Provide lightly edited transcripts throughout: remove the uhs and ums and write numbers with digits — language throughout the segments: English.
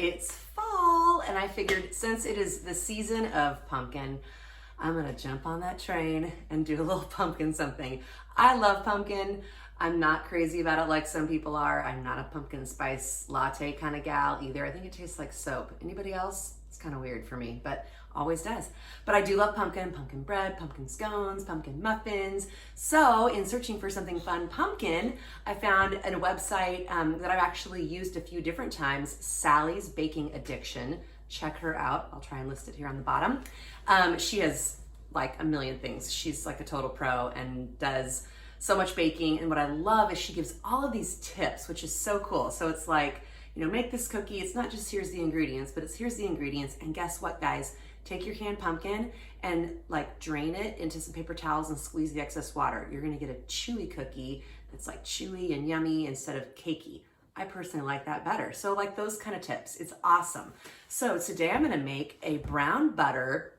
it's fall, and I figured since it is the season of pumpkin, I'm gonna jump on that train and do a little pumpkin something. I love pumpkin. I'm not crazy about it like some people are. I'm not a pumpkin spice latte kind of gal either. I think it tastes like soap. Anybody else? It's kind of weird for me, but always does. But I do love pumpkin bread, pumpkin scones, pumpkin muffins. So in searching for something fun pumpkin, I found a website that I've actually used a few different times, Sally's Baking Addiction. Check her out. I'll try and list it here on the bottom. She has like a million things. She's like a total pro and does so much baking. And what I love is she gives all of these tips, which is so cool. So it's like, you know, make this cookie. It's not just here's the ingredients, but it's here's the ingredients. And guess what, guys? Take your canned pumpkin and like drain it into some paper towels and squeeze the excess water. You're gonna get a chewy cookie that's like chewy and yummy instead of cakey. I personally like that better. So like those kind of tips, it's awesome. So today I'm gonna make a brown butter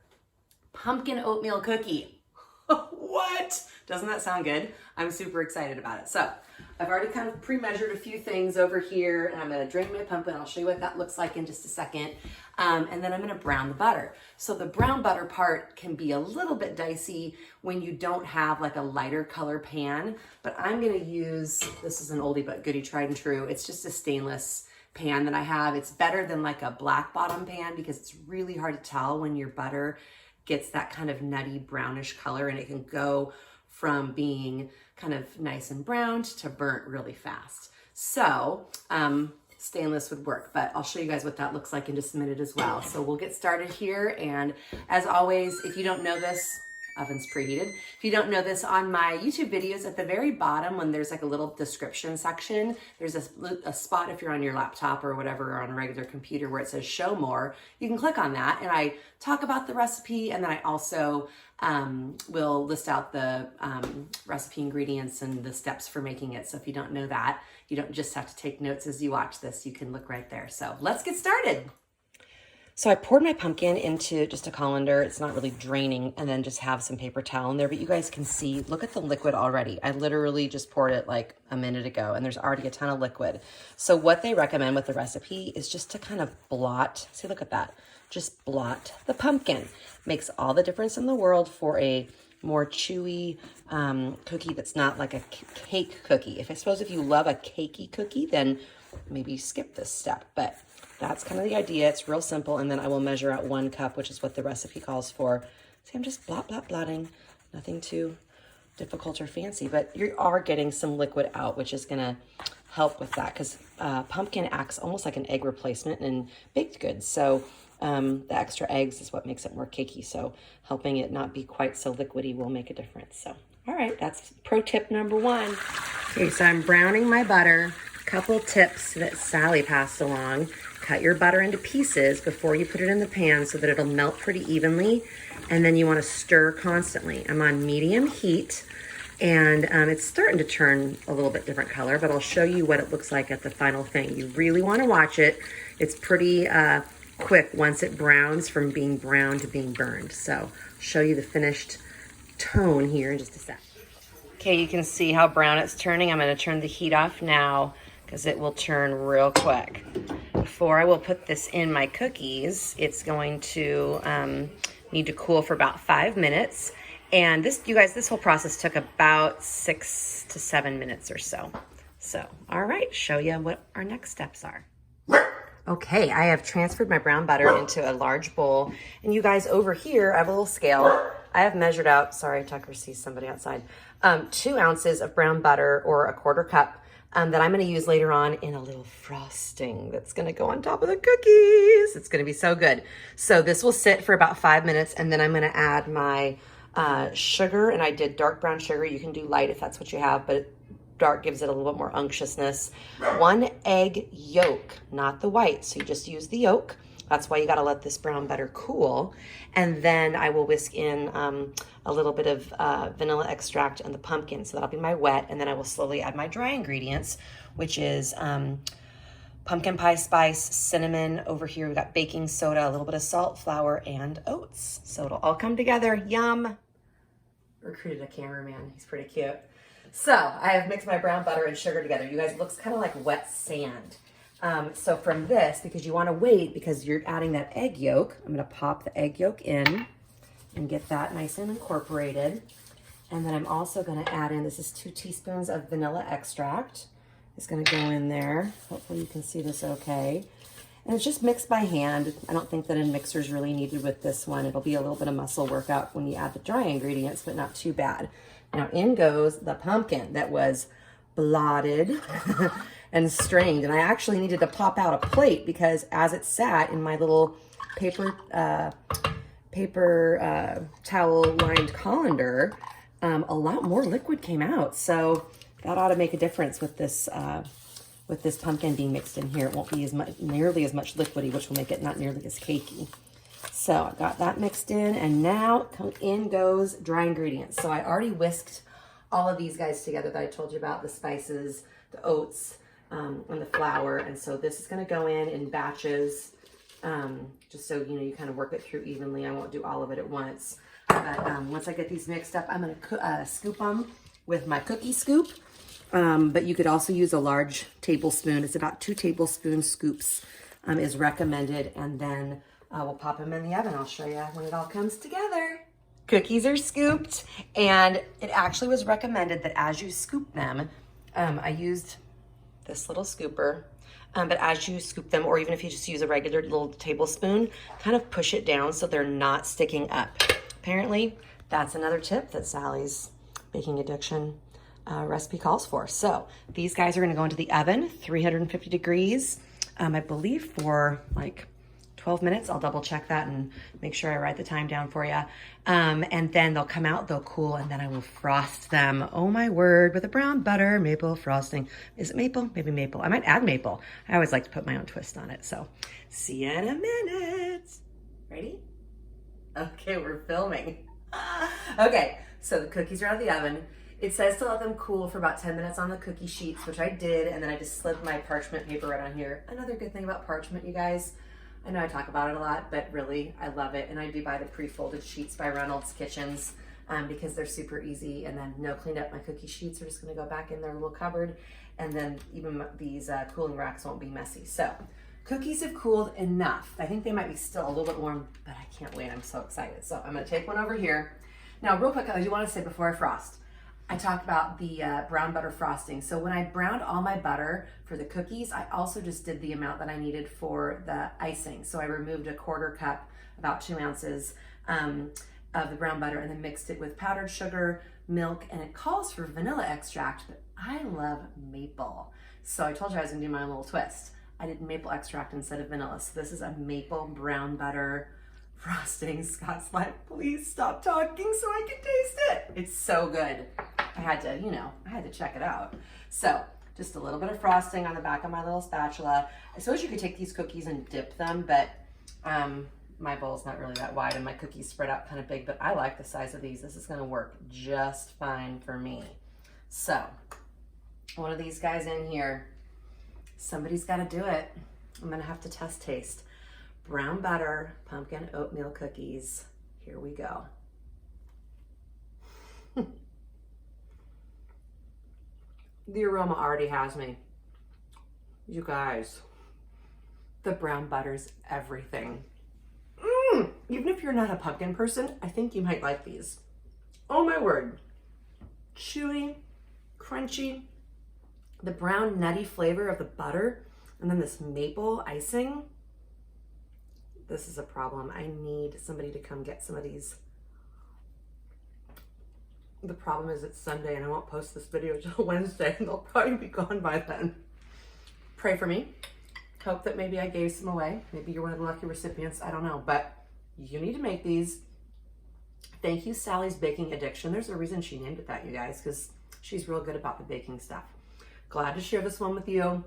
pumpkin oatmeal cookie. What? Doesn't that sound good? I'm super excited about it. So I've already kind of pre-measured a few things over here, and I'm gonna drain my pumpkin. I'll show you what that looks like in just a second. And then I'm gonna brown the butter. So the brown butter part can be a little bit dicey when you don't have like a lighter color pan, but I'm gonna use, this is an oldie but goodie, tried and true. It's just a stainless pan that I have. It's better than like a black bottom pan because it's really hard to tell when your butter gets that kind of nutty brownish color, and it can go from being kind of nice and browned to burnt really fast. So stainless would work, but I'll show you guys what that looks like in just a minute as well. So we'll get started here. And as always, if you don't know this, oven's preheated. If you don't know this, on my YouTube videos at the very bottom, when there's like a little description section, there's a spot if you're on your laptop or whatever, or on a regular computer, where it says show more. You can click on that and I talk about the recipe, and then I also will list out the recipe ingredients and the steps for making it. So if you don't know that, you don't just have to take notes as you watch this. You can look right there. So let's get started. So I poured my pumpkin into just a colander. It's not really draining, and then just have some paper towel in there. But you guys can see, look at the liquid already. I literally just poured it like a minute ago, and there's already a ton of liquid. So what they recommend with the recipe is just to kind of blot. See, look at that. Just blot the pumpkin. Makes all the difference in the world for a more chewy cookie that's not like a cake cookie. I suppose if you love a cakey cookie, then maybe skip this step. But that's kind of the idea. It's real simple. And then I will measure out 1 cup, which is what the recipe calls for. See, I'm just blotting. Nothing too difficult or fancy, but you are getting some liquid out, which is gonna help with that, because pumpkin acts almost like an egg replacement in baked goods. So the extra eggs is what makes it more cakey. So helping it not be quite so liquidy will make a difference. So, all right, that's pro tip number 1. Okay, so I'm browning my butter. Couple tips that Sally passed along. Cut your butter into pieces before you put it in the pan so that it'll melt pretty evenly. And then you want to stir constantly. I'm on medium heat, and it's starting to turn a little bit different color, but I'll show you what it looks like at the final thing. You really want to watch it. It's pretty quick once it browns from being brown to being burned. So I'll show you the finished tone here in just a sec. Okay, you can see how brown it's turning. I'm going to turn the heat off now because it will turn real quick. Before I will put this in my cookies, it's going to need to cool for about 5 minutes. And this, you guys, this whole process took about 6 to 7 minutes or so. So, all right, show you what our next steps are. Okay, I have transferred my brown butter into a large bowl. And you guys, over here, I have a little scale. I have measured out, sorry, Tucker sees somebody outside, 2 ounces of brown butter, or a 1/4 cup. That I'm going to use later on in a little frosting that's going to go on top of the cookies. It's going to be so good. So this will sit for about 5 minutes, and then I'm going to add my sugar, and I did dark brown sugar. You can do light if that's what you have, but dark gives it a little bit more unctuousness. 1 egg yolk, not the white, so you just use the yolk. That's why you got to let this brown butter cool. And then I will whisk in a little bit of vanilla extract and the pumpkin. So that'll be my wet. And then I will slowly add my dry ingredients, which is pumpkin pie spice, cinnamon. Over here, we've got baking soda, a little bit of salt, flour, and oats. So it'll all come together. Yum. Recruited a cameraman. He's pretty cute. So I have mixed my brown butter and sugar together. You guys, it looks kind of like wet sand. So from this, because you want to wait because you're adding that egg yolk, I'm going to pop the egg yolk in and get that nice and incorporated. And then I'm also going to add in, this is 2 teaspoons of vanilla extract. It's going to go in there. Hopefully you can see this okay. And it's just mixed by hand. I don't think that a mixer is really needed with this one. It'll be a little bit of muscle workout when you add the dry ingredients, but not too bad. Now in goes the pumpkin that was blotted and strained. And I actually needed to pop out a plate because as it sat in my little paper towel lined colander, a lot more liquid came out. So that ought to make a difference with this pumpkin being mixed in here. It won't be nearly as much liquidy, which will make it not nearly as cakey. So I got that mixed in, and now in goes dry ingredients. So I already whisked all of these guys together that I told you about, the spices, the oats, and the flour. And so this is going to go in batches, just so you know you kind of work it through evenly. I won't do all of it at once. But once I get these mixed up, I'm going to scoop them with my cookie scoop. But you could also use a large tablespoon. It's about 2 tablespoon scoops is recommended. And then we'll pop them in the oven. I'll show you when it all comes together. Cookies are scooped, and it actually was recommended that as you scoop them, I used this little scooper, but as you scoop them, or even if you just use a regular little tablespoon, kind of push it down so they're not sticking up. Apparently, that's another tip that Sally's baking addiction recipe calls for. So these guys are going to go into the oven, 350 degrees, I believe for like 12 minutes. I'll double check that and make sure I write the time down for you. And then they'll come out, they'll cool, and then I will frost them. Oh my word, with a brown butter maple frosting. Is it maple? Maybe maple. I might add maple. I always like to put my own twist on it. So see you in a minute. Ready? Okay, we're filming. Okay, so the cookies are out of the oven. It says to let them cool for about 10 minutes on the cookie sheets, which I did, and then I just slid my parchment paper right on here. Another good thing about parchment, you guys, I know I talk about it a lot, but really, I love it. And I do buy the pre-folded sheets by Reynolds Kitchens because they're super easy. And then no cleaned up, my cookie sheets are just gonna go back in their little cupboard. And then even these cooling racks won't be messy. So cookies have cooled enough. I think they might be still a little bit warm, but I can't wait, I'm so excited. So I'm gonna take one over here. Now, real quick, I do wanna say before I frost, I talked about the brown butter frosting. So when I browned all my butter for the cookies, I also just did the amount that I needed for the icing. So I removed a 1/4 cup, about 2 ounces of the brown butter, and then mixed it with powdered sugar, milk, and it calls for vanilla extract, but I love maple. So I told you I was gonna do my own little twist. I did maple extract instead of vanilla. So this is a maple brown butter frosting. Scott's like, please stop talking so I can taste it. It's so good. I had to, I had to check it out. So just a little bit of frosting on the back of my little spatula. I suppose you could take these cookies and dip them, but my bowl's not really that wide and my cookies spread out kind of big, but I like the size of these. This is gonna work just fine for me. So one of these guys in here, somebody's gotta do it. I'm gonna have to test taste. Brown butter, pumpkin oatmeal cookies. Here we go. The aroma already has me. You guys, the brown butter's everything. Even if you're not a pumpkin person, I think you might like these. Oh my word. Chewy, crunchy, the brown nutty flavor of the butter, and then this maple icing. This is a problem. I need somebody to come get some of these. The problem is it's Sunday and I won't post this video until Wednesday and they'll probably be gone by then. Pray for me. Hope that maybe I gave some away. Maybe you're one of the lucky recipients. I don't know, but you need to make these. Thank you, Sally's Baking Addiction. There's a reason she named it that, you guys, because she's real good about the baking stuff. Glad to share this one with you.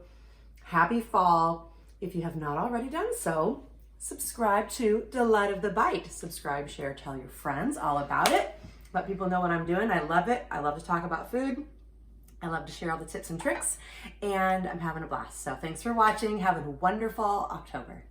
Happy fall. If you have not already done so, subscribe to Delight of the Bite. Subscribe, share, tell your friends all about it. Let people know what I'm doing. I love it. I love to talk about food. I love to share all the tips and tricks, and I'm having a blast. So thanks for watching. Have a wonderful October.